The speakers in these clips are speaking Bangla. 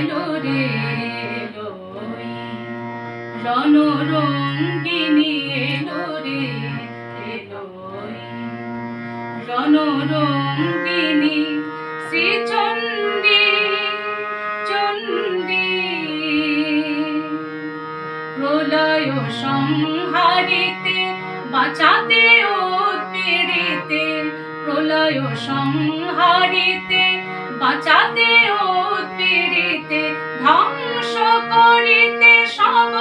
এলো রে এলো, রণরঙ্গিনী এলো রে এলো, রণরঙ্গিনী শ্রীচণ্ডী চণ্ডী, প্রলয় সংহারিতে বাঁচাতে উৎপীড়িতে, প্রলয় সংহারিতে বাঁচাতে উৎপীড়িতে, ধ্বংস করিতে সব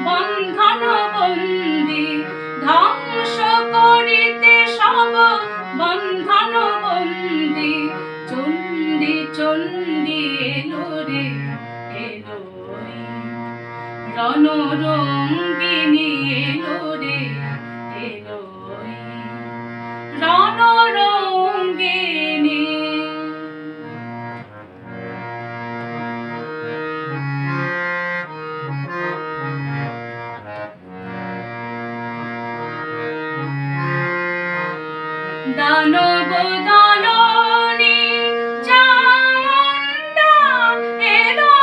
বন্ধন বন্দী, ধ্বংস করিতে সব বন্ধন বন্দী, চণ্ডী চণ্ডী এলো রে এলো, রণরঙ্গিনী এলো রে এলো, রণরঙ্গিনী। দানব দলনী চামুণ্ডা এলো,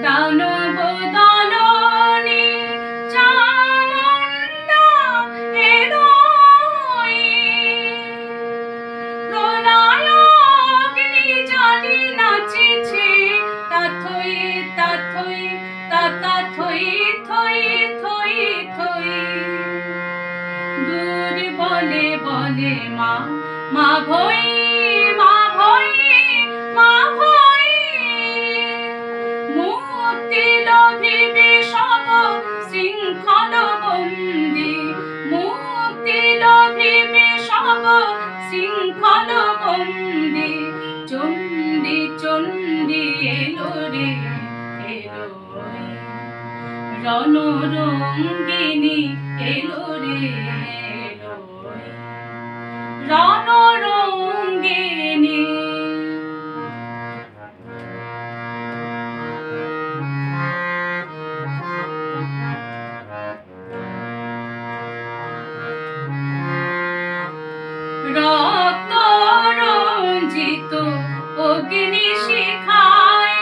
দানব দলনী চামুণ্ডা এলো, প্রলয়াগ্নি জ্বালি নাচিছে তাথই তাথই তাথই থই থই থই, দূর বলে বলে মা মা ভই মা ভই মা ভই, মুক্তি লভিবে সব শৃঙ্খল বন্দী, মুক্তি লভিবে সব শৃঙ্খল বন্দী, চণ্ডী চণ্ডী এলো রে এলো, রণরঙ্গিনী এলো রে এলো, রণরঙ্গিনী। রক্ত রঞ্জিত অগ্নি শিখায়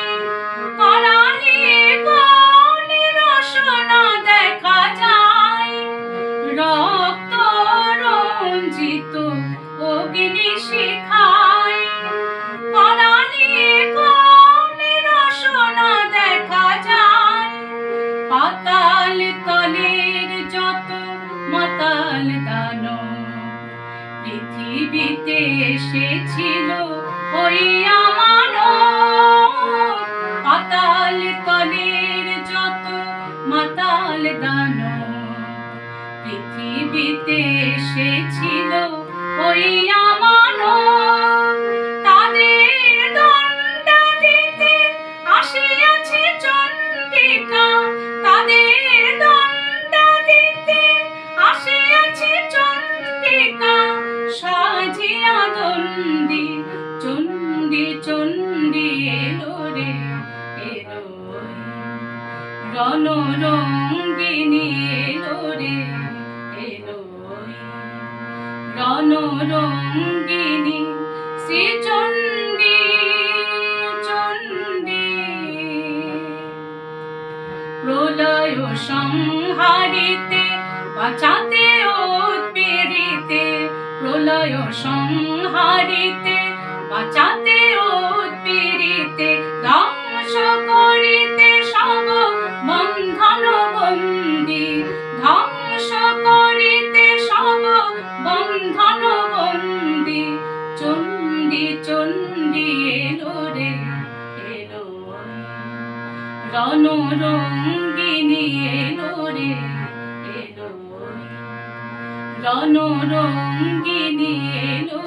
করালি গলির রসনা দেখা যায়, রক্ত রঞ্জিত অগ্নি শিখায় করালি গলির রসনা দেখা যায়, পাতাল তলের যত মাতাল দানব পৃথিবীতে এসেছিল হইয়া মানব, পাতাল তলের যত মাতাল দানব পৃথিবীতে এসেছিল হইয়া মানব, তাদের দণ্ডা দিতে আসিয়াছে চণ্ডিকা, তাদের দণ্ডা দিতে আসিয়াছে চণ্ডিকা, সাজিয়া দণ্ডী চণ্ডী চণ্ডী এলো রে এলো, রণরঙ্গিনী এলো রে এলো, রণরঙ্গিনী শ্রীচণ্ডী চণ্ডী, প্রলয় সংহারিতে বাঁচাতে উৎপীড়িতে, প্রলয় সংহারিতে বাঁচাতে উৎপীড়িতে, ধ্বংস করিতে সব বন্ধন বন্দী, ধ্বংস করিতে সব বন্ধন বন্দী, চণ্ডী চণ্ডী এলো রে এলো, রণরঙ্গিনী এলো রে এলো, রণরঙ্গিনী এলো